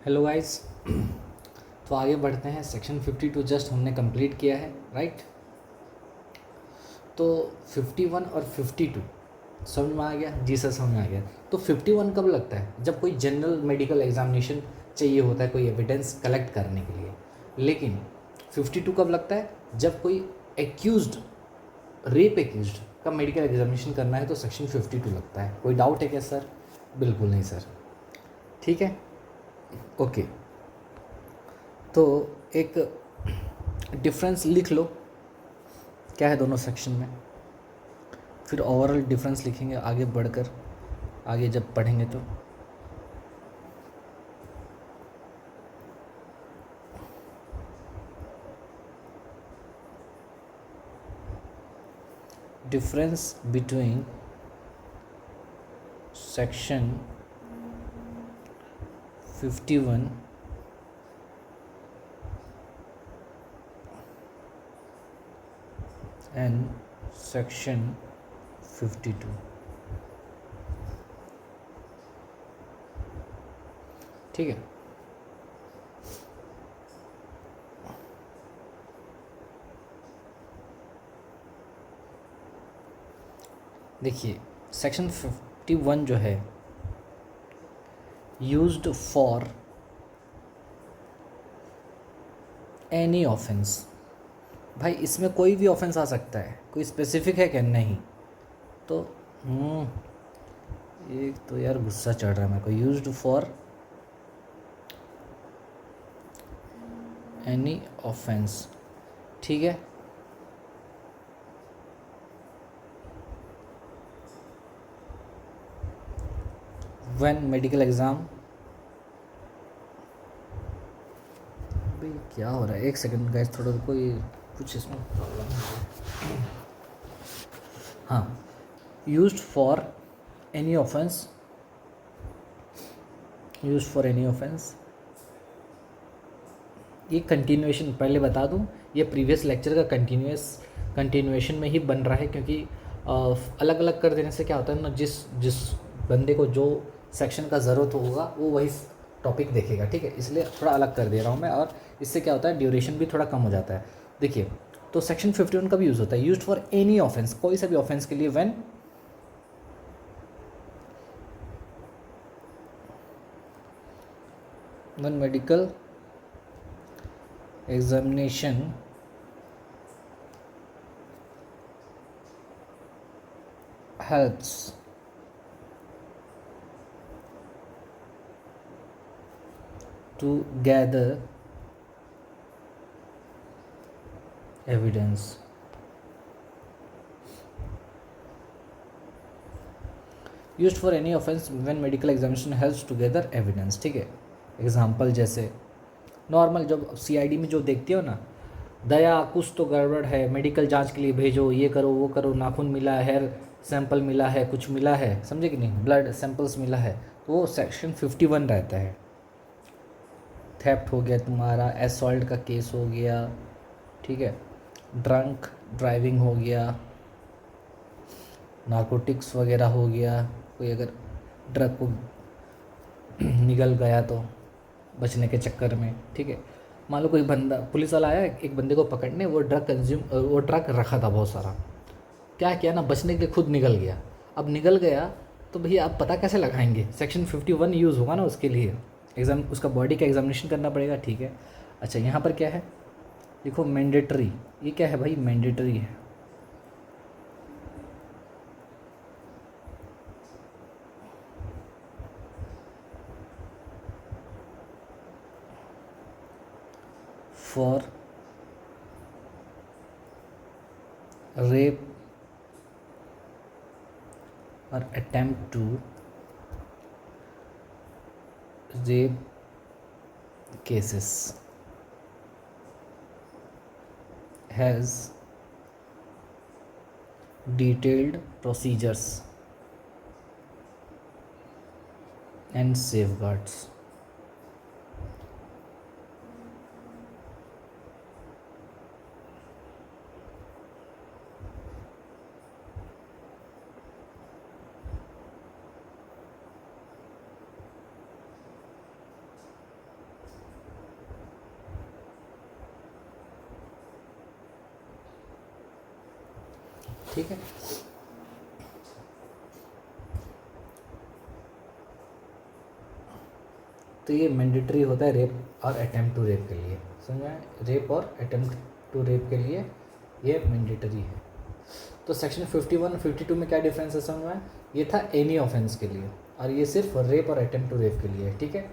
Hello guys. तो आगे बढ़ते हैं। सेक्शन 52 जस्ट हमने कंप्लीट किया है, राइट। तो 51 और 52 समझ में आ गया? जी सर, समझ में आ गया। तो 51 कब लगता है? जब कोई जनरल मेडिकल एग्जामिनेशन चाहिए होता है, कोई एविडेंस कलेक्ट करने के लिए। लेकिन 52 कब लगता है? जब कोई एक्यूज्ड, रेप एक्यूज्ड का मेडिकल एग्जामिनेशन करना है तो सेक्शन 52 लगता है। कोई डाउट है क्या सर? बिल्कुल नहीं सर। ठीक है, ओके। तो एक डिफरेंस लिख लो, क्या है दोनों सेक्शन में, फिर ओवरऑल डिफरेंस लिखेंगे आगे बढ़कर, आगे जब पढ़ेंगे तो। Difference between section 51 and section 52। ठीक है, देखिए सेक्शन 51 जो है यूज्ड फॉर एनी ऑफेंस। भाई इसमें कोई भी ऑफेंस आ सकता है, कोई स्पेसिफिक है क्या? नहीं। तो एक तो यार गुस्सा चढ़ रहा है मेरे को। यूज्ड फॉर एनी ऑफेंस, ठीक है। व्हेन मेडिकल एग्ज़ाम, भाई क्या हो रहा है? एक सेकंड गाइस, थोड़ा कोई कुछ इसमें प्रॉब्लम है। हाँ, used for any offence, used for any offence. ये कंटिन्यूएशन पहले बता दूं, ये प्रीवियस लेक्चर का कंटिन्यूएशन में ही बन रहा है, क्योंकि अलग अलग कर देने से क्या होता है ना, जिस जिस बंदे को जो सेक्शन का ज़रूरत होगा वो वही टॉपिक देखेगा, ठीक है। इसलिए थोड़ा अलग कर दे रहा हूँ मैं, और इससे क्या होता है ड्यूरेशन भी थोड़ा कम हो जाता है। देखिए, तो सेक्शन 51 का भी यूज़ होता है, यूज्ड फॉर एनी ऑफेंस, कोई सा भी ऑफेंस के लिए। When medical examination helps to gather evidence। used for any offense when medical examination helps to gather evidence, ठीक है। एग्जाम्पल जैसे नॉर्मल जब सीआईडी में जो देखते हो ना, दया कुछ तो गड़बड़ है, मेडिकल जांच के लिए भेजो, ये करो वो करो, नाखून मिला, हेयर सैंपल मिला है, कुछ मिला है, समझे कि नहीं, ब्लड सैंपल्स मिला है, तो वो सेक्शन 51 रहता है। थेफ्ट हो गया तुम्हारा, असॉल्ट का केस हो गया, ठीक है, ड्रंक ड्राइविंग हो गया, नारकोटिक्स वगैरह हो गया, कोई अगर ड्रग को निगल गया तो बचने के चक्कर में, ठीक है। मान लो कोई बंदा, पुलिस वाला आया एक बंदे को पकड़ने, वो ड्रग रखा था बहुत सारा, क्या किया ना, बचने के लिए खुद निकल गया। अब निकल गया तो भैया आप पता कैसे लगाएंगे? सेक्शन 51 यूज़ होगा ना उसके लिए, एग्ज़ाम उसका बॉडी का एग्जामिनेशन करना पड़ेगा, ठीक है। अच्छा, यहाँ पर क्या है, देखो मैंडेटरी, ये क्या है भाई? मैंडेटरी है। For rape or attempt to rape cases has detailed procedures and safeguards। ठीक है। तो ये मैंडेटरी होता है रेप और अटेम्प्ट टू रेप के लिए, समझ में? रेप और अटेम्प्ट टू रेप के लिए ये मैंडेटरी है। तो सेक्शन 51 और 52 में क्या डिफरेंस है समझ में? ये था एनी ऑफेंस के लिए और ये सिर्फ रेप और अटेम्प्ट टू रेप के लिए है, ठीक है।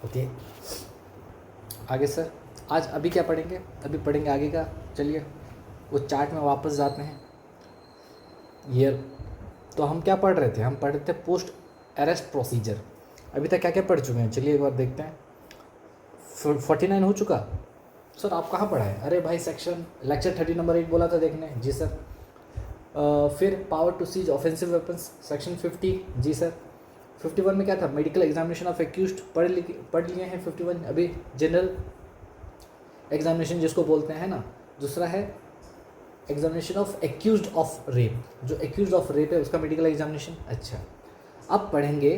ओके, आगे सर आज अभी क्या पढ़ेंगे? अभी पढ़ेंगे आगे का, चलिए वो चार्ट में वापस जाते हैं। ईयर तो हम क्या पढ़ रहे थे? हम पढ़ रहे थे पोस्ट अरेस्ट प्रोसीजर। अभी तक क्या क्या पढ़ चुके हैं चलिए एक बार देखते हैं। 49 हो चुका। सर आप कहाँ पढ़ा है? अरे भाई सेक्शन लेक्चर 30 नंबर 8 बोला था देखने, जी सर। फिर power to seize offensive weapons section 50, जी सर। 51 में क्या था? मेडिकल एग्जामिनेशन ऑफ एक्यूज्ड पढ़ लिए हैं 51 अभी। जनरल एग्जामिनेशन जिसको बोलते हैं ना। दूसरा है examination of accused of rape, जो एक्यूज्ड ऑफ रेप है उसका मेडिकल एग्जामिनेशन। अच्छा, अब पढ़ेंगे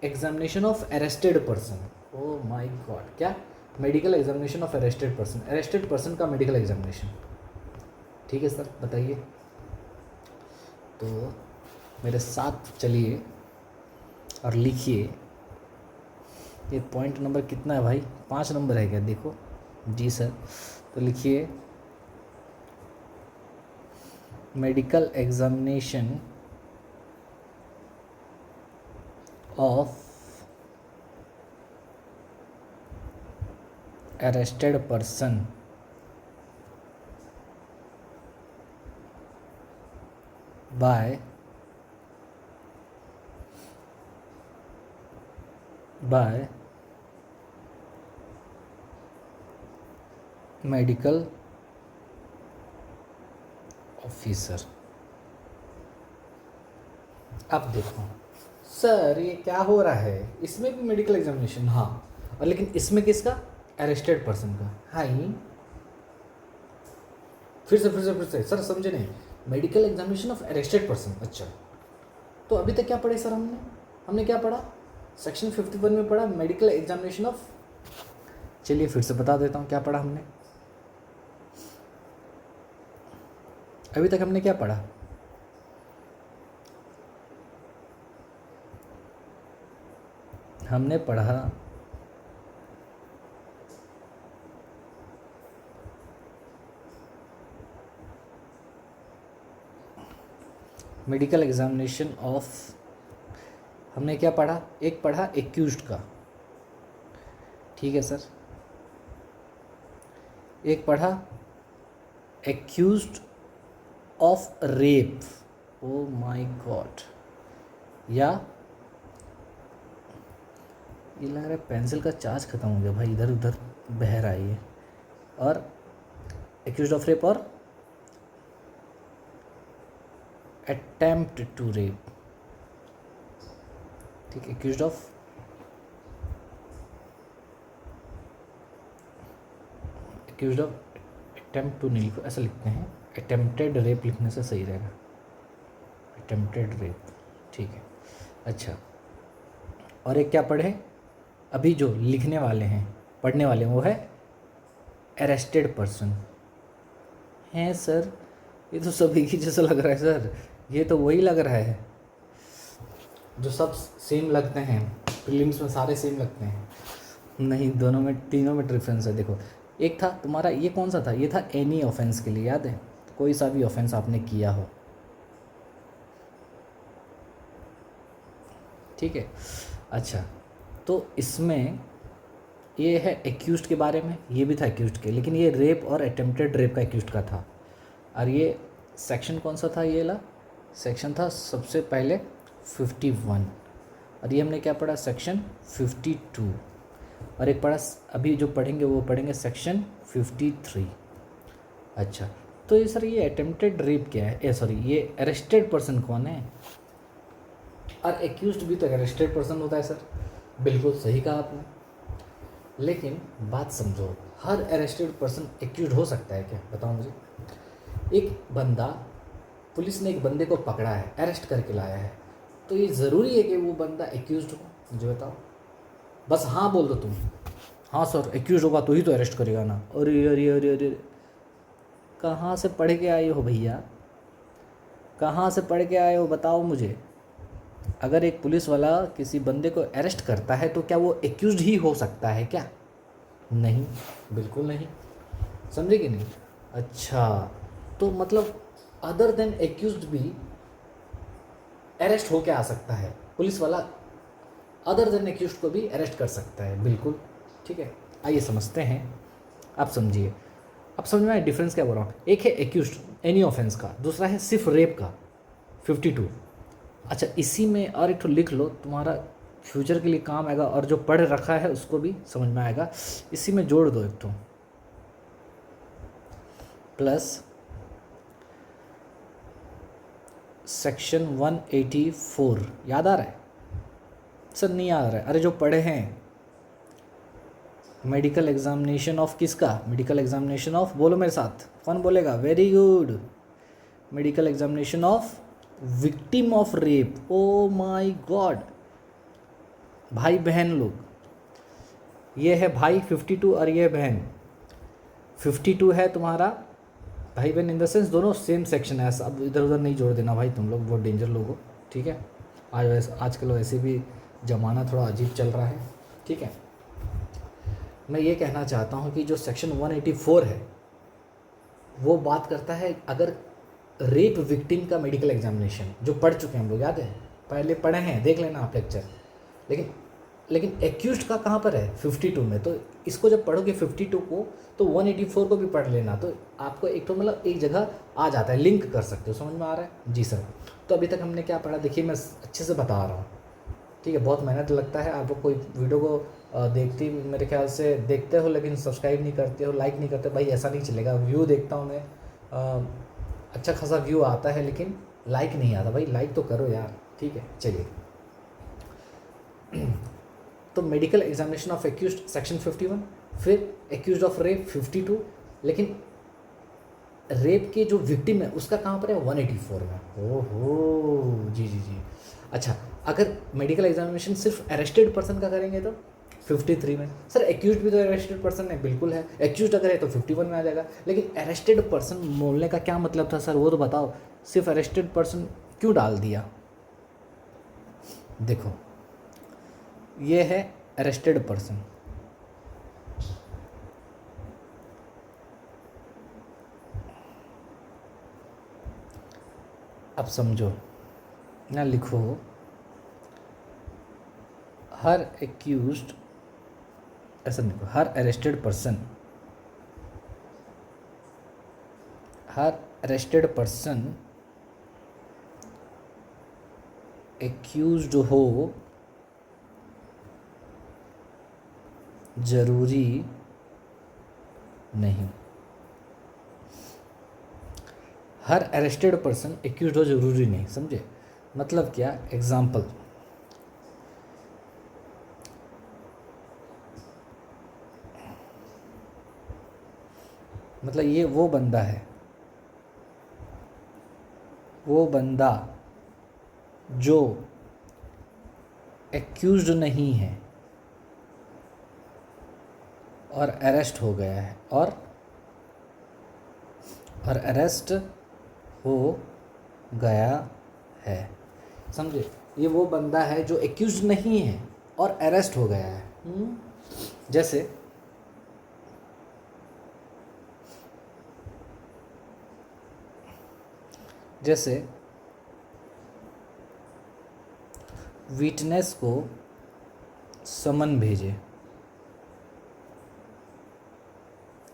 examination of arrested person. Oh my god, क्या? Medical examination of arrested person, arrested person का मेडिकल एग्जामिनेशन। ठीक है सर, बताइए। तो मेरे साथ चलिए और लिखिए। ये पॉइंट नंबर कितना है भाई? 5 नंबर है क्या? देखो जी सर। तो लिखिए medical examination of arrested person by medical officer. अब देखो सर ये क्या हो रहा है, इसमें भी मेडिकल एग्जामिनेशन, हाँ, और लेकिन इसमें किसका? अरेस्टेड पर्सन का। हाँ ही फिर से सर समझे नहीं? Medical examination of arrested person. अच्छा, तो अभी तक क्या पढ़े सर हमने क्या पढ़ा? सेक्शन 51 में पढ़ा मेडिकल एग्जामिनेशन ऑफ। चलिए फिर से बता देता हूँ क्या पढ़ा हमने। अभी तक हमने क्या पढ़ा? हमने पढ़ा मेडिकल एग्जामिनेशन ऑफ, हमने क्या पढ़ा? एक पढ़ा एक्यूज्ड का, ठीक है सर। एक पढ़ा accused of rape. Oh my God, या ये लग रहा है पेंसिल का चार्ज खत्म हो गया भाई, इधर उधर बह रहा है ये। और एक्यूज्ड ऑफ रेप और अटेम्प्ट टू रेप, ठीक। एक्यूज्ड ऑफ अटेम्प्ट टू नहीं लिखो, ऐसा लिखते हैं, अटेम्प्टेड रेप लिखने से सही रहेगा, अटेम्प्टेड रेप, ठीक है। अच्छा, और एक क्या पढ़े अभी जो लिखने वाले हैं, पढ़ने वाले हैं, वो है अरेस्टेड पर्सन। हैं सर ये तो सभी की जैसा लग रहा है सर, ये तो वही लग रहा है जो सब सेम लगते हैं, प्रीलिम्स में सारे सेम लगते हैं। नहीं, दोनों में, तीनों में डिफरेंस है। देखो एक था तुम्हारा, ये कौन सा था? ये था एनी ऑफेंस के लिए, याद है? कोई सा भी ऑफेंस आपने किया हो, ठीक है। अच्छा, तो इसमें ये है एक्यूज्ड के बारे में, ये भी था एक्यूज्ड के, लेकिन ये रेप और अटेम्प्टेड रेप का एक्यूज्ड का था। और ये सेक्शन कौन सा था? ये ला सेक्शन था सबसे पहले 51, और ये हमने क्या पढ़ा? सेक्शन 52। और एक पढ़ा अभी जो पढ़ेंगे वो पढ़ेंगे सेक्शन 53। अच्छा, तो ये सर ये अटेम्प्टेड रेप क्या है? सॉरी, ये अरेस्टेड पर्सन कौन है? और एक्यूज्ड भी तो अरेस्टेड पर्सन होता है सर। बिल्कुल सही कहा आपने, लेकिन बात समझो, हर अरेस्टेड पर्सन एक्यूज्ड हो सकता है क्या? बताओ मुझे। एक बंदा, पुलिस ने एक बंदे को पकड़ा है, अरेस्ट करके लाया है, तो ये ज़रूरी है कि वो बंदा एक्यूज्ड हो? मुझे बताओ, बस हाँ बोल दो तुम, हाँ सर एक्यूज्ड होगा तो ही तो अरेस्ट करेगा ना। अरे अरे अरे अरे, कहाँ से पढ़ के आए हो भैया, कहाँ से पढ़ के आए हो बताओ मुझे। अगर एक पुलिस वाला किसी बंदे को अरेस्ट करता है तो क्या वो एक्यूज्ड ही हो सकता है क्या? नहीं, बिल्कुल नहीं। समझे कि नहीं? अच्छा, तो मतलब अदर देन एक्यूज्ड भी अरेस्ट होके आ सकता है, पुलिस वाला अदर देन एक्यूज्ड को भी अरेस्ट कर सकता है, बिल्कुल ठीक है। आइए समझते हैं, आप समझिए। अब समझ में आया डिफरेंस क्या बोल रहा हूँ। एक है एक्यूज्ड एनी ऑफेंस का, दूसरा है सिर्फ रेप का 52। अच्छा, इसी में और एक तो लिख लो, तुम्हारा फ्यूचर के लिए काम आएगा, और जो पढ़ रखा है उसको भी समझ में आएगा। इसी में जोड़ दो एक तो, प्लस सेक्शन 184। याद आ रहा है सर? नहीं याद आ रहा है? अरे जो पढ़े हैं, मेडिकल एग्जामिनेशन ऑफ किसका? मेडिकल एग्जामिनेशन ऑफ, बोलो मेरे साथ, कौन बोलेगा? Very good, medical examination of victim of rape. Oh my God, भाई बहन लोग, ये है भाई 52 और ये बहन 52 है तुम्हारा। भाई बहन इन द सेंस दोनों सेम सेक्शन है। अब इधर उधर नहीं जोड़ देना भाई, तुम लोग बहुत डेंजर लोग हो, ठीक है। आजकल वैसे भी ज़माना थोड़ा अजीब चल रहा है, ठीक है। मैं ये कहना चाहता हूँ कि जो सेक्शन 184 है वो बात करता है अगर रेप विक्टिम का मेडिकल एग्जामिनेशन, जो पढ़ चुके हैं हम लोग, याद है, पहले पढ़े हैं, देख लेना आप लेक्चर। लेकिन एक्यूज्ड का कहाँ पर है? 52 में। तो इसको जब पढ़ोगे 52 को, तो 184 को भी पढ़ लेना, तो आपको एक तो मतलब एक जगह आ जाता है, लिंक कर सकते हो। समझ में आ रहा है? जी सर। तो अभी तक हमने क्या पढ़ा, देखिए मैं अच्छे से बता रहा हूँ, ठीक है। बहुत मेहनत लगता है, आप कोई वीडियो को देखती मेरे ख्याल से देखते हो लेकिन सब्सक्राइब नहीं करते हो, लाइक नहीं करते, भाई ऐसा नहीं चलेगा। व्यू देखता हूँ मैं, अच्छा खासा व्यू आता है लेकिन लाइक नहीं आता, भाई लाइक तो करो यार, ठीक है। चलिए, तो medical examination of accused section 51, फिर एक्यूज्ड ऑफ रेप 52, लेकिन रेप के जो विक्टिम है उसका कहाँ पर है? 184 में। ओहो, जी जी जी। अच्छा, अगर मेडिकल एग्जामिनेशन सिर्फ अरेस्टेड पर्सन का करेंगे तो 53 में। सर एक्यूज्ड भी तो अरेस्टेड पर्सन है, बिल्कुल है। एक्यूज्ड अगर है तो 51 में आ जाएगा। लेकिन अरेस्टेड पर्सन बोलने का क्या मतलब था सर, वो तो बताओ। सिर्फ अरेस्टेड पर्सन क्यों डाल दिया? देखो, ये है अरेस्टेड पर्सन, अब समझो ना, लिखो हर एक्यूज्ड, ऐसा लिखो, हर अरेस्टेड पर्सन, हर अरेस्टेड पर्सन एक्यूज्ड हो जरूरी नहीं। हर अरेस्टेड पर्सन एक्यूज्ड हो जरूरी नहीं, समझे? मतलब क्या? एग्जाम्पल, मतलब ये वो बंदा है, वो बंदा जो एक्यूज्ड नहीं है और अरेस्ट हो गया है, और अरेस्ट हो गया है, समझे? ये वो बंदा है जो एक्यूज्ड नहीं है और अरेस्ट हो गया है। जैसे जैसे विटनेस को समन भेजे,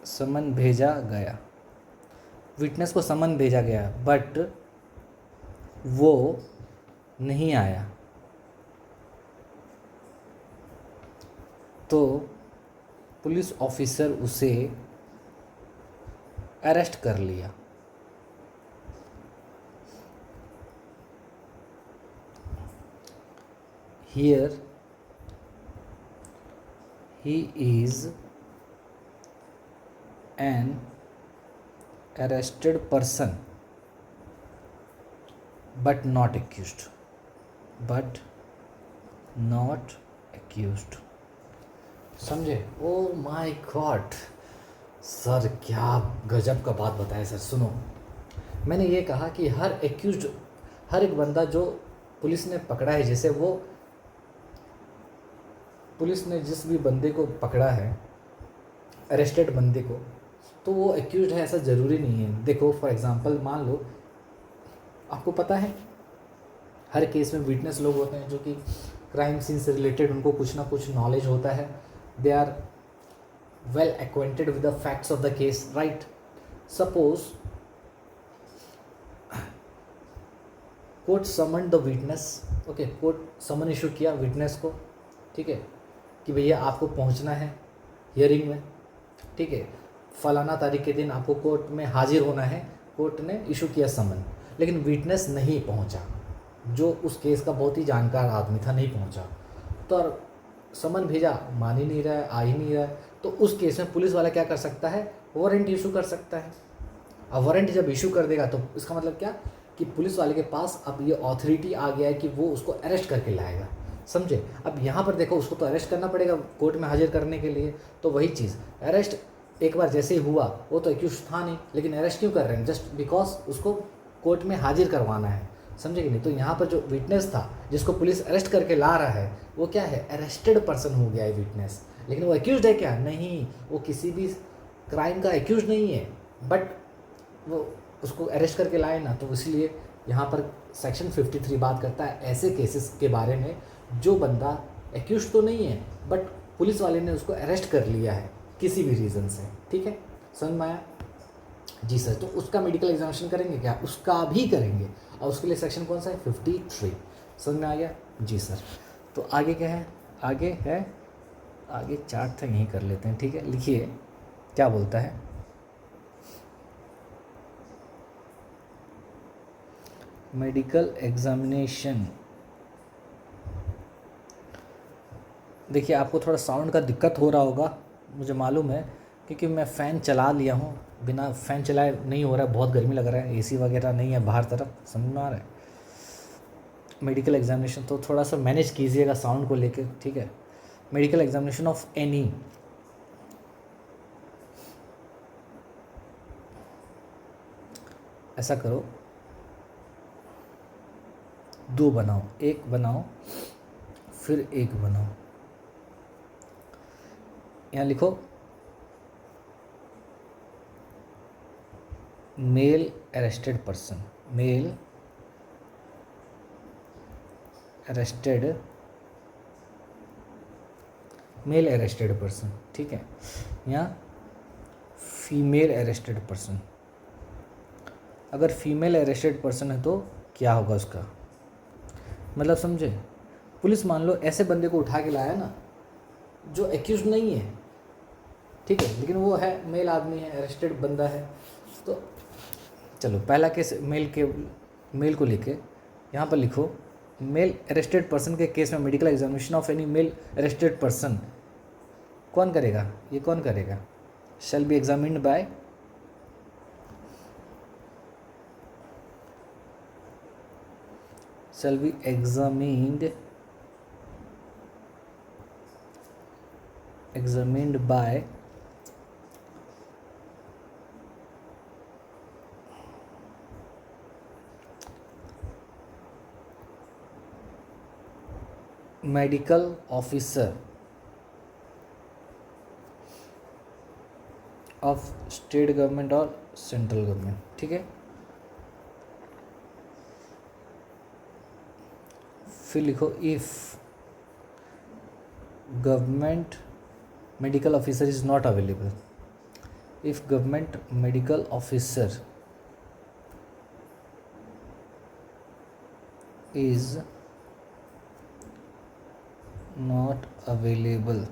समन भेजा गया, विटनेस को समन भेजा गया बट वो नहीं आया, तो पुलिस ऑफिसर उसे अरेस्ट कर लिया। Here he is an arrested person but not accused, but not accused। समझे? ओ माय गॉड, सर क्या गजब का बात बताया सर। सुनो, मैंने ये कहा कि हर एक्यूज, हर एक बंदा जो पुलिस ने पकड़ा है, जैसे वो पुलिस ने जिस भी बंदे को पकड़ा है, अरेस्टेड बंदे को, तो वो एक्यूज है ऐसा ज़रूरी नहीं है। देखो फॉर एग्ज़ाम्पल मान लो, आपको पता है हर केस में विटनेस लोग होते हैं जो कि क्राइम सीन से रिलेटेड उनको कुछ ना कुछ नॉलेज होता है, they are well acquainted with the facts of the case, right. Suppose court summon the witness, okay, court summon issue किया विटनेस को, ठीक है, कि भैया आपको पहुंचना है हियरिंग में, ठीक है, फलाना तारीख के दिन आपको कोर्ट में हाजिर होना है, कोर्ट ने इशू किया समन, लेकिन विटनेस नहीं पहुंचा, जो उस केस का बहुत ही जानकार आदमी था नहीं पहुंचा, तो समन भेजा, मान ही नहीं रहा है, आ ही नहीं रहा है, तो उस केस में पुलिस वाला क्या कर सकता है, वारंट इशू कर सकता है। अब वारंट जब इशू कर देगा तो इसका मतलब क्या कि पुलिस वाले के पास अब ये ऑथोरिटी आ गया है कि वो उसको अरेस्ट करके लाएगा, समझे। अब यहाँ पर देखो, उसको तो अरेस्ट करना पड़ेगा कोर्ट में हाजिर करने के लिए, तो वही चीज़, अरेस्ट एक बार जैसे ही हुआ, वो तो एक्यूज था नहीं, लेकिन अरेस्ट क्यों कर रहे हैं, जस्ट बिकॉज उसको कोर्ट में हाजिर करवाना है, समझे कि नहीं। तो यहाँ पर जो विटनेस था जिसको पुलिस अरेस्ट करके ला रहा है, वो क्या है, अरेस्टेड पर्सन हो गया है विटनेस, लेकिन वो एक्यूज है क्या, नहीं, वो किसी भी क्राइम का एक्यूज नहीं है, बट वो उसको अरेस्ट करके लाए ना, तो इसलिए यहाँ पर सेक्शन 53 बात करता है ऐसे केसेस के बारे में जो बंदा एक्यूज तो नहीं है, बट पुलिस वाले ने उसको अरेस्ट कर लिया है किसी भी रीज़न से, ठीक है, समझ में आया। जी सर, तो उसका मेडिकल एग्जामिनेशन करेंगे क्या, उसका भी करेंगे, और उसके लिए सेक्शन कौन सा है, 53, समझ में आ गया। जी सर, तो आगे क्या है, आगे है, आगे चार्ट था यहीं कर लेते हैं, ठीक है, लिखिए क्या बोलता है। मेडिकल एग्जामिनेशन, देखिए आपको थोड़ा साउंड का दिक्कत हो रहा होगा, मुझे मालूम है, क्योंकि मैं फ़ैन चला लिया हूँ, बिना फ़ैन चलाए नहीं हो रहा है, बहुत गर्मी लग रहा है, एसी वगैरह नहीं है बाहर तरफ, समझ में आ रहा है। मेडिकल एग्जामिनेशन तो थोड़ा सा मैनेज कीजिएगा साउंड को लेके, ठीक है। मेडिकल एग्जामिनेशन ऑफ एनी, ऐसा करो, दो बनाओ, एक बनाओ फिर एक बनाओ, यहाँ लिखो male arrested person, male arrested, male arrested person, ठीक है, यहाँ फीमेल अरेस्टेड पर्सन, अगर फीमेल अरेस्टेड पर्सन है तो क्या होगा उसका मतलब, समझे। पुलिस मान लो ऐसे बंदे को उठा के लाया ना जो एक्यूज नहीं है, ठीक है, लेकिन वो है मेल आदमी है, अरेस्टेड बंदा है, तो चलो पहला केस मेल को लेके यहाँ पर लिखो, मेल अरेस्टेड पर्सन के केस में medical examination of any male arrested person कौन करेगा, ये कौन करेगा, shall be examined by shall be examined by medical officer of state government और सेंट्रल गवर्नमेंट, ठीक है। फिर लिखो if government medical officer is not available, if government medical officer is not available,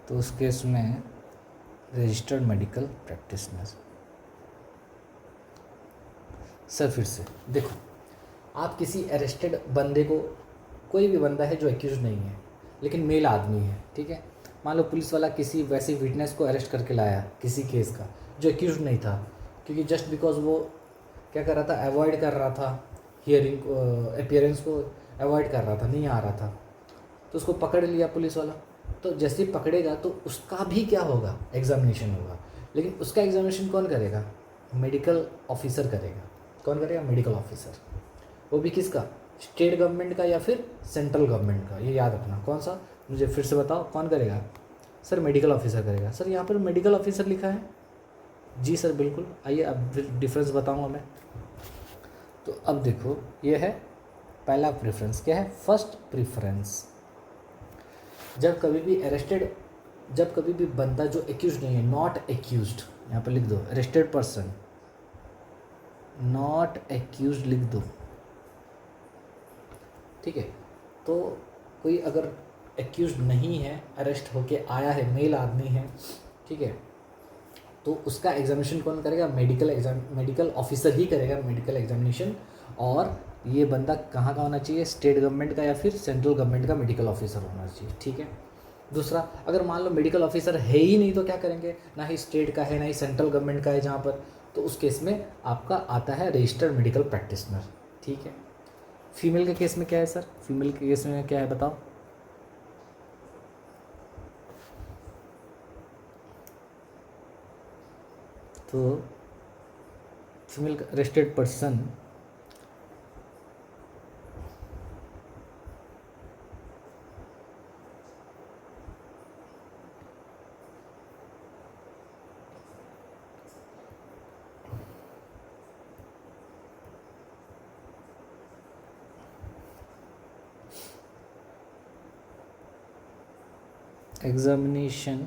तो उस केस में रजिस्टर्ड मेडिकल प्रैक्टिशनर। सर फिर से देखो, आप किसी अरेस्टेड बंदे को, कोई भी बंदा है जो एक्यूज नहीं है लेकिन मेल आदमी है, ठीक है, मान लो पुलिस वाला किसी वैसे विटनेस को अरेस्ट करके लाया किसी केस का जो एक्यूज नहीं था, क्योंकि जस्ट बिकॉज वो क्या कर रहा था, अवॉइड कर रहा था, हियरिंग अपीयरेंस को अवॉइड कर रहा था, नहीं आ रहा था, तो उसको पकड़ लिया पुलिस वाला। तो जैसे ही पकड़ेगा तो उसका भी क्या होगा, एग्जामिनेशन होगा, लेकिन उसका एग्जामिनेशन कौन करेगा, मेडिकल ऑफिसर करेगा। कौन करेगा, मेडिकल ऑफिसर। वो भी किसका, स्टेट गवर्नमेंट का या फिर सेंट्रल गवर्नमेंट का, ये याद रखना। कौन सा, मुझे फिर से बताओ, कौन करेगा सर, मेडिकल ऑफिसर करेगा। सर यहाँ पर मेडिकल ऑफिसर लिखा है, जी सर बिल्कुल। आइए अब डिफरेंस बताऊँगा मैं। तो अब देखो, ये है पहला प्रेफरेंस, क्या है, फर्स्ट प्रेफरेंस। जब कभी भी अरेस्टेड, जब कभी भी बंदा जो एक्यूज नहीं है, नॉट एक्यूज्ड, यहाँ पर लिख दो, अरेस्टेड पर्सन नॉट एक्यूज्ड लिख दो, ठीक है। तो कोई अगर एक्यूज्ड नहीं है, अरेस्ट होके आया है, मेल आदमी है, ठीक है, तो उसका एग्जामिनेशन कौन करेगा, मेडिकल ऑफिसर ही करेगा मेडिकल एग्जामिनेशन। और ये बंदा कहाँ का होना चाहिए, स्टेट गवर्नमेंट का या फिर सेंट्रल गवर्नमेंट का मेडिकल ऑफिसर होना चाहिए, ठीक है। दूसरा, अगर मान लो मेडिकल ऑफिसर है ही नहीं तो क्या करेंगे, ना ही स्टेट का है ना ही सेंट्रल गवर्नमेंट का है जहाँ पर, तो उस केस में आपका आता है रजिस्टर्ड मेडिकल प्रैक्टिशनर, ठीक है। फीमेल के केस में क्या है सर, फीमेल के केस में क्या है बताओ, तो female arrested person examination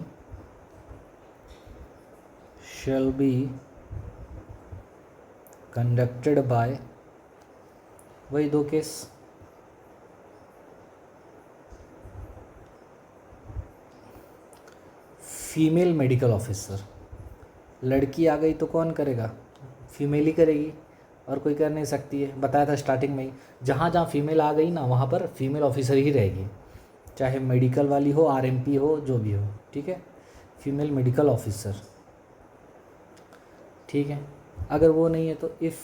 shall be conducted by, वही दो केस, फीमेल मेडिकल ऑफिसर। लड़की आ गई तो कौन करेगा, फीमेल ही करेगी, और कोई कर नहीं सकती है, बताया था स्टार्टिंग में ही। जहाँ जहाँ फीमेल आ गई ना वहाँ पर फीमेल ऑफिसर ही रहेगी, चाहे मेडिकल वाली हो, आरएमपी हो, जो भी हो, ठीक है, फीमेल मेडिकल ऑफिसर, ठीक है। अगर वो नहीं है तो if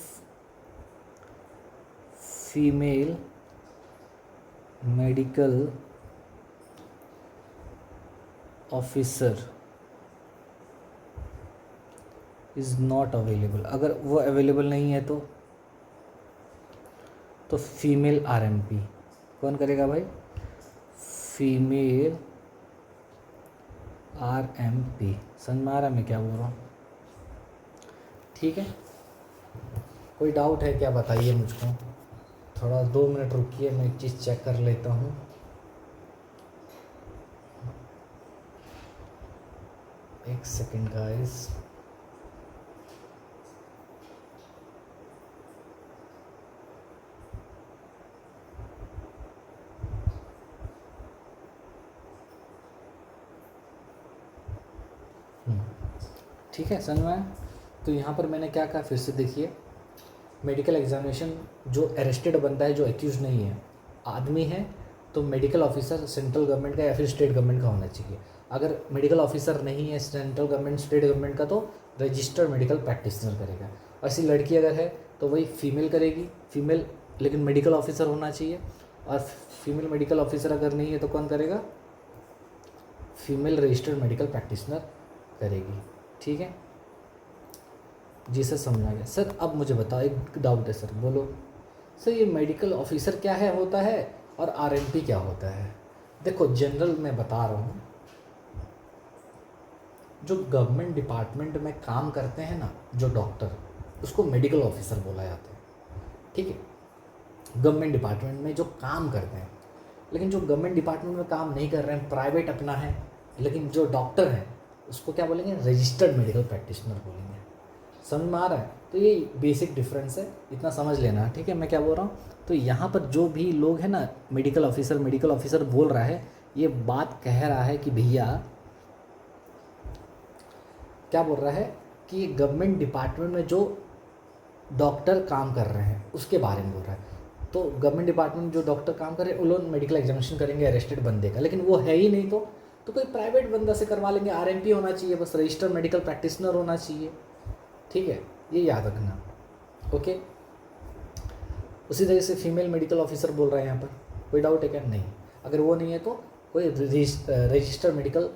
female medical officer is not available, अगर वो अवेलेबल नहीं है तो फीमेल आरएमपी कौन करेगा भाई, फीमेल आरएमपी। समझ में आ रहा है मैं क्या बोल रहा हूँ, ठीक है। कोई डाउट है क्या, बताइए मुझको, थोड़ा 2 मिनट रुकिए, मैं एक चीज़ चेक कर लेता हूँ। एक सेकेंड गाइस, ठीक है, समझ में आया। तो यहाँ पर मैंने क्या कहा, फिर से देखिए, मेडिकल एग्जामिनेशन जो अरेस्टेड बंदा है, जो एक्यूज नहीं है, आदमी है, तो मेडिकल ऑफिसर सेंट्रल गवर्नमेंट का या फिर स्टेट गवर्नमेंट का होना चाहिए। अगर मेडिकल ऑफिसर नहीं है सेंट्रल गवर्नमेंट स्टेट गवर्नमेंट का, तो रजिस्टर्ड मेडिकल प्रैक्टिशनर करेगा। ऐसी लड़की अगर है तो वही फीमेल करेगी, फीमेल, लेकिन मेडिकल ऑफिसर होना चाहिए। और फीमेल मेडिकल ऑफिसर अगर नहीं है तो कौन करेगा, फीमेल रजिस्टर्ड मेडिकल प्रैक्टिशनर करेगी, ठीक है जी सर, समझ आ गया। सर अब मुझे बताओ, एक डाउट है सर, बोलो सर, ये मेडिकल ऑफिसर क्या है होता है और आरएमपी क्या होता है। देखो जनरल मैं बता रहा हूँ, जो गवर्नमेंट डिपार्टमेंट में काम करते हैं ना, जो डॉक्टर, उसको मेडिकल ऑफिसर बोला जाता है, ठीक है। गवर्नमेंट डिपार्टमेंट में जो काम करते हैं, लेकिन जो गवर्नमेंट डिपार्टमेंट में काम नहीं कर रहे हैं, प्राइवेट अपना है, लेकिन जो डॉक्टर हैं उसको क्या बोलेंगे, रजिस्टर्ड मेडिकल प्रैक्टिशनर बोलेंगे। समझ में आ रहा है। तो ये बेसिक डिफरेंस है, इतना समझ लेना, ठीक है मैं क्या बोल रहा हूँ। तो यहाँ पर जो भी लोग हैं ना, मेडिकल ऑफिसर बोल रहा है, ये बात कह रहा है कि भैया क्या बोल रहा है कि गवर्नमेंट डिपार्टमेंट में जो डॉक्टर काम कर रहे हैं उसके बारे में बोल रहा है। तो गवर्नमेंट डिपार्टमेंट में जो डॉक्टर काम कर रहे हैं वो लोग मेडिकल एग्जामिनेशन करेंगे अरेस्टेड बंदे का, लेकिन वो है ही नहीं तो कोई प्राइवेट बंदा से करवा लेंगे। आरएमपी होना चाहिए बस, रजिस्टर्ड मेडिकल प्रैक्टिशनर होना चाहिए, ठीक है, ये याद रखना। ओके। उसी तरह से फीमेल मेडिकल ऑफिसर बोल रहा है यहाँ पर, कोई डाउट है क्या? नहीं। अगर वो नहीं है तो कोई register medical,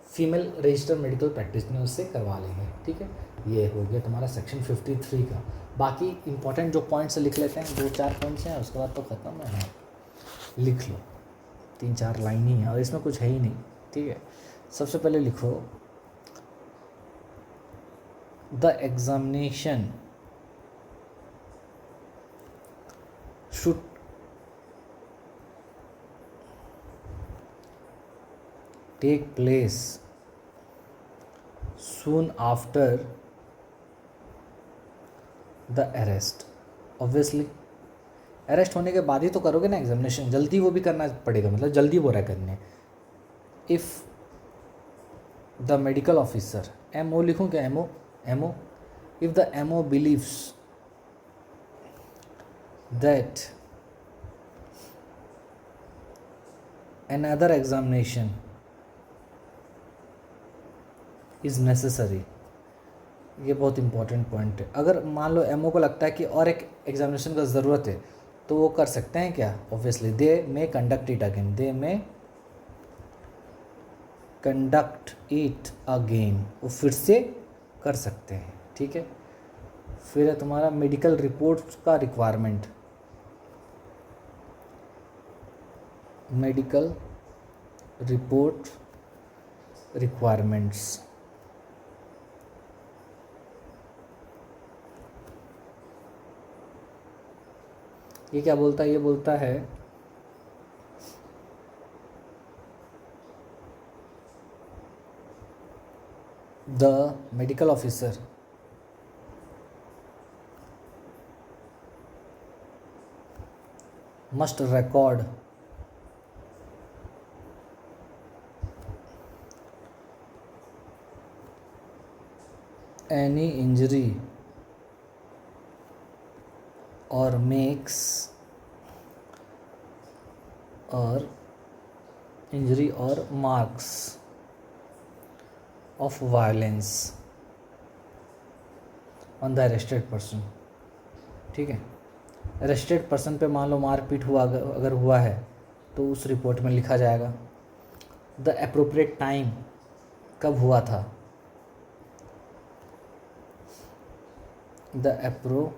female register medical practitioner उससे करवा लेंगे, ठीक है। ये हो गया तुम्हारा सेक्शन 53 का। बाकी इंपॉर्टेंट जो पॉइंट्स लिख लेते हैं, 2-4 पॉइंट्स हैं, उसके बाद तो ख़त्म है। हाँ, लिख लो, 3-4 लाइन ही है और इसमें कुछ है ही नहीं, ठीक है। सबसे पहले लिखो, the examination should take place soon after the arrest। Obviously arrest होने के बाद ही तो करोगे ना एग्जामिनेशन, जल्दी वो भी करना पड़ेगा, मतलब जल्दी वो रहा करने। If the medical officer, MO लिखूँ क्या? MO if the MO believes that another examination is necessary. ये बहुत इंपॉर्टेंट पॉइंट है। अगर मान लो एमओ को लगता है कि और एक एग्जामिनेशन का ज़रूरत है, तो वो कर सकते हैं क्या? Obviously they may conduct it again, they may conduct it again, वो फिर से कर सकते हैं, ठीक है। फिर है तुम्हारा मेडिकल रिपोर्ट का रिक्वायरमेंट, मेडिकल रिपोर्ट रिक्वायरमेंट्स। ये क्या बोलता है? ये बोलता है the medical officer must record any injury or makes or injury or marks of violence on the arrested person, ठीक है। अरेस्टेड पर्सन पे मान लो मारपीट हुआ, अगर हुआ है तो उस रिपोर्ट में लिखा जाएगा। द एप्रोप्रिएट टाइम, कब हुआ था, the appropriate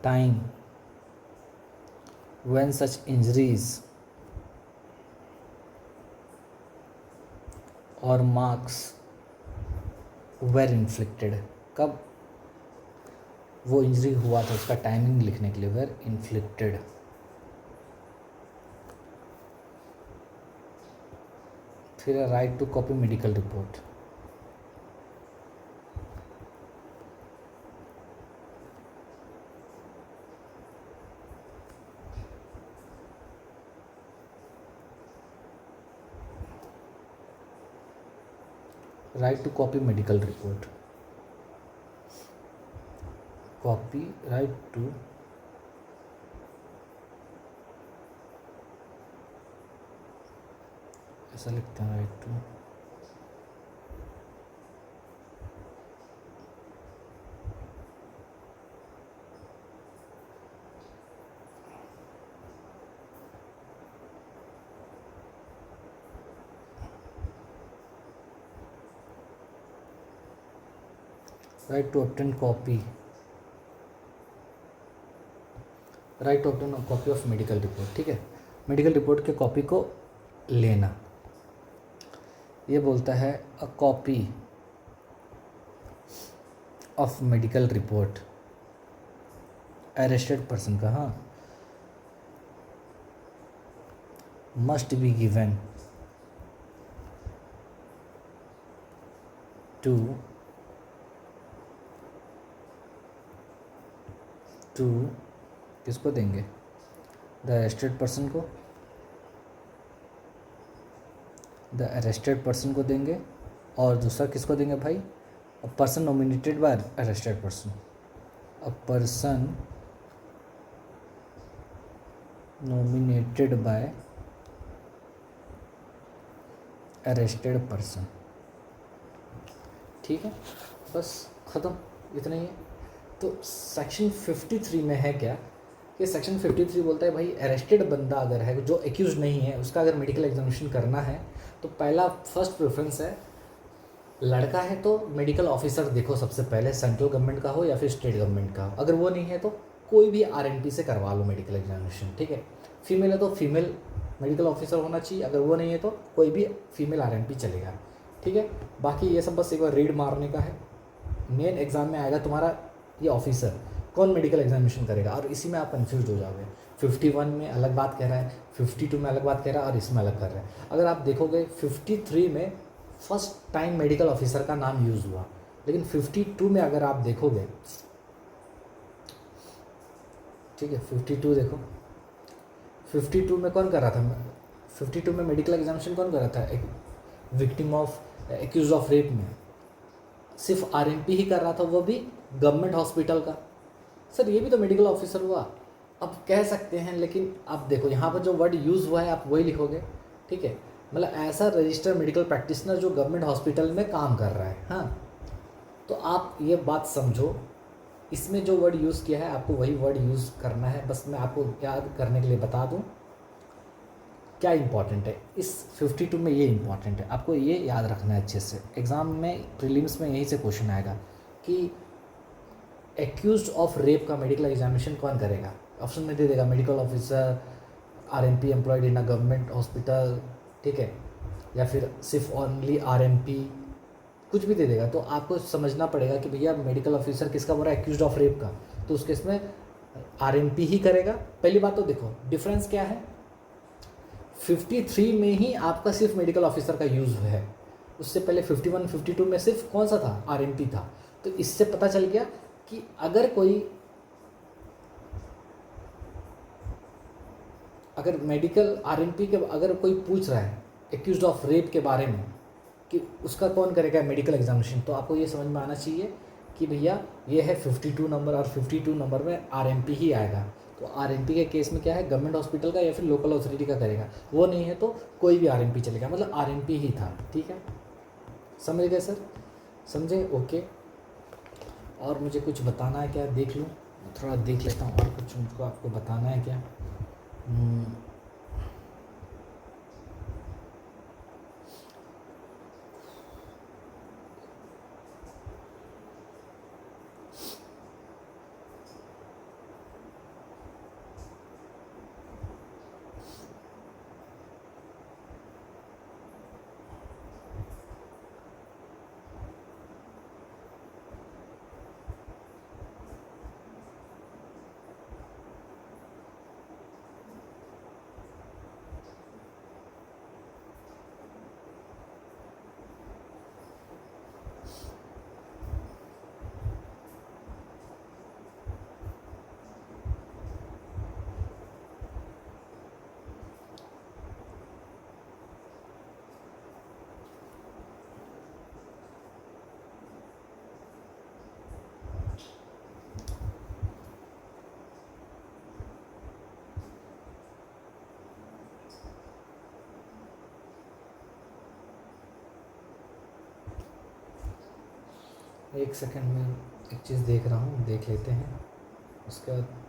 time when such injuries or marks were inflicted, कब वो इंजरी हुआ था, उसका टाइमिंग लिखने के लिए were inflicted। फिर right to copy medical report, right to copy medical report, copy right to ऐसा लिखते हैं, right to right to obtain copy, right to obtain copy of medical report, ठीक है। मेडिकल रिपोर्ट के कॉपी को लेना। ये बोलता है a copy of medical report arrested person का, हाँ, मस्ट बी गिवन टू किसको देंगे? द अरेस्टेड पर्सन को, द अरेस्टेड पर्सन को देंगे। और दूसरा किसको देंगे भाई? A person nominated by arrested person, a person nominated by arrested person, ठीक है। बस ख़त्म, इतना ही है। तो सेक्शन 53 में है क्या कि सेक्शन 53 बोलता है भाई अरेस्टेड बंदा अगर है जो एक्यूज नहीं है उसका अगर मेडिकल एग्जामिनेशन करना है तो पहला फर्स्ट प्रेफरेंस है, लड़का है तो मेडिकल ऑफिसर देखो सबसे पहले, सेंट्रल गवर्नमेंट का हो या फिर स्टेट गवर्नमेंट का हो। अगर वो नहीं है तो कोई भी आरएनपी से करवा लो मेडिकल एग्जामिनेशन, ठीक है। फीमेल है तो फीमेल मेडिकल ऑफिसर होना चाहिए, अगर वो नहीं है तो कोई भी फीमेल आरएनपी चलेगा, ठीक है। बाकी ये सब बस एक बार रीड मारने का है। मेन एग्जाम में आएगा तुम्हारा ये ऑफिसर कौन मेडिकल एग्जामिनेशन करेगा, और इसी में आप कंफ्यूज हो जाओगे। 51 में अलग बात कह रहा है, 52 में अलग बात कह रहा है और इसमें अलग कर रहा है। अगर आप देखोगे 53 में फर्स्ट टाइम मेडिकल ऑफिसर का नाम यूज़ हुआ, लेकिन 52 में अगर आप देखोगे, ठीक है 52 देखो, 52 में कौन कर रहा था, 52 में मेडिकल एग्जामिनेशन कौन कर रहा था, एक victim of accused of rape में सिर्फ आरएनपी ही कर रहा था, वो भी गवर्नमेंट हॉस्पिटल का। सर ये भी तो मेडिकल ऑफिसर हुआ, अब कह सकते हैं, लेकिन आप देखो यहाँ पर जो वर्ड यूज़ हुआ है आप वही लिखोगे, ठीक है। मतलब ऐसा रजिस्टर्ड मेडिकल प्रैक्टिशनर जो गवर्नमेंट हॉस्पिटल में काम कर रहा है, हाँ। तो आप ये बात समझो, इसमें जो वर्ड यूज़ किया है आपको वही वर्ड यूज़ करना है। बस मैं आपको याद करने के लिए बता दूं क्या इंपॉर्टेंट है इस 52 में, ये इंपॉर्टेंट है, आपको ये याद रखना है अच्छे से। एग्ज़ाम में प्रीलिम्स में यहीं से क्वेश्चन आएगा कि एक्यूज्ड ऑफ रेप का मेडिकल एग्जामिनेशन कौन करेगा। ऑप्शन में दे देगा medical officer, RMP employed in a government hospital, ठीक है, या फिर सिर्फ ओनली आरएमपी, कुछ भी दे देगा। तो आपको समझना पड़ेगा कि भैया मेडिकल ऑफिसर किसका बोल रहा है, एक्यूज्ड ऑफ रेप का, तो उसके इसमें आरएमपी ही करेगा। पहली बात तो देखो डिफरेंस क्या है, 53 में ही आपका सिर्फ मेडिकल ऑफिसर का यूज़ है, उससे पहले 51 52 में सिर्फ कौन सा था, आरएमपी था। तो इससे पता चल गया कि अगर मेडिकल आरएमपी के अगर कोई पूछ रहा है एक्यूज्ड ऑफ रेप के बारे में कि उसका कौन करेगा मेडिकल एग्जामिनेशन, तो आपको ये समझ में आना चाहिए कि भैया ये है 52 नंबर, और 52 नंबर में आरएमपी ही आएगा। तो आरएमपी के केस में क्या है, गवर्नमेंट हॉस्पिटल का या फिर लोकल अथॉरिटी का करेगा, वो नहीं है तो कोई भी आरएमपी चलेगा, मतलब आरएमपी ही था, ठीक है। समझ गए सर, समझे, ओके। और मुझे कुछ बताना है क्या, देख लूँ, थोड़ा देख लेता हूँ और कुछ मुझको आपको बताना है क्या। एक सेकंड में एक चीज़ देख रहा हूँ, देख लेते हैं उसके बाद।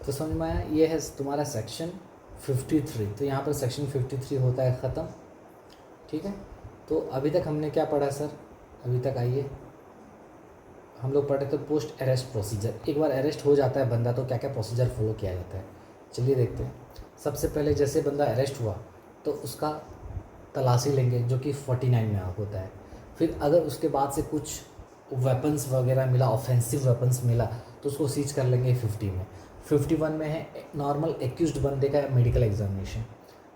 तो समझ में आया, ये है तुम्हारा सेक्शन 53। तो यहाँ पर सेक्शन 53 होता है ख़त्म, ठीक है। तो अभी तक हमने क्या पढ़ा सर, अभी तक आइए हम लोग पढ़े थे पोस्ट अरेस्ट प्रोसीजर। एक बार अरेस्ट हो जाता है बंदा तो क्या क्या प्रोसीजर फॉलो किया जाता है, चलिए देखते हैं। सबसे पहले जैसे बंदा अरेस्ट हुआ तो उसका तलाशी लेंगे जो कि 49 में होता है। फिर अगर उसके बाद से कुछ वेपन्स वगैरह मिला, ऑफेंसिव वेपन्स मिला, तो उसको सीज कर लेंगे 50 में। 51 में है नॉर्मल एक्यूज्ड बंदे का मेडिकल एग्जामिनेशन।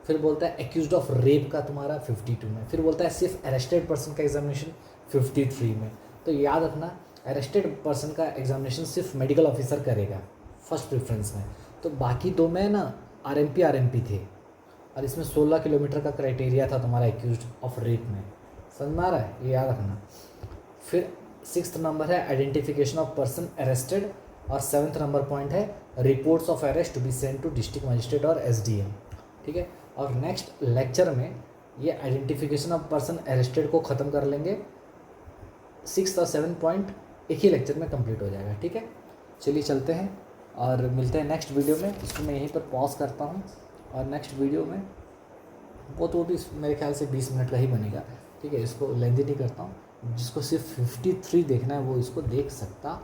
फिर बोलता है एक्यूज्ड ऑफ रेप का तुम्हारा 52 में। फिर बोलता है सिर्फ अरेस्टेड पर्सन का एग्जामिनेशन 53 में। तो याद रखना अरेस्टेड पर्सन का एग्जामिनेशन सिर्फ मेडिकल ऑफिसर करेगा फर्स्ट प्रेफरेंस में, तो बाकी दो में ना आरएमपी थे, और इसमें 16 किलोमीटर का क्राइटेरिया था तुम्हारा एक्यूज्ड ऑफ रेप में। समझ में आ रहा है, ये याद रखना। फिर 6th नंबर है आइडेंटिफिकेशन ऑफ पर्सन अरेस्टेड, और 7th नंबर पॉइंट है reports of arrest to be send to district magistrate और एसडीएम। ठीक है, और नेक्स्ट लेक्चर में ये आइडेंटिफिकेशन ऑफ पर्सन अरेस्टेड को ख़त्म कर लेंगे। 6th और 7th पॉइंट एक ही लेक्चर में कंप्लीट हो जाएगा। ठीक है, चलिए चलते हैं और मिलते हैं नेक्स्ट वीडियो में। इसको मैं यहीं पर पॉज करता हूँ, और नेक्स्ट वीडियो में वो भी मेरे ख्याल से 20 मिनट का ही बनेगा। ठीक है, इसको लेंथी नहीं करता हूँ। जिसको सिर्फ 53 देखना है वो इसको देख सकता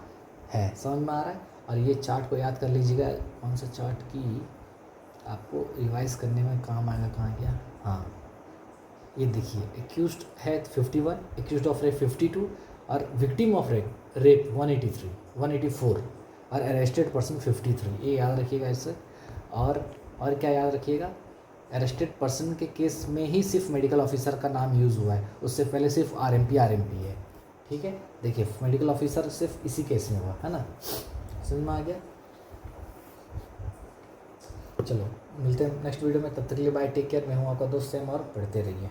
है। समझ में आ रहा है। और ये चार्ट को याद कर लीजिएगा, कौन सा चार्ट की आपको रिवाइज करने में काम आएगा, कहाँ गया। हाँ, ये देखिए, एक्यूज्ड है 51, एक्यूज्ड ऑफ रेप 52, और विक्टिम ऑफ रेप 184, और अरेस्टेड पर्सन 53। ये याद रखिएगा इससे। और क्या याद रखिएगा, अरेस्टेड पर्सन के केस में ही सिर्फ मेडिकल ऑफिसर का नाम यूज़ हुआ है, उससे पहले सिर्फ आरएमपी है। ठीक है, देखिए मेडिकल ऑफिसर सिर्फ इसी केस में हुआ है ना। समझ में आ गया। चलो मिलते हैं नेक्स्ट वीडियो में, तब तक के लिए बाय, टेक केयर। मैं हूँ आपका दोस्त सैम, और पढ़ते रहिए।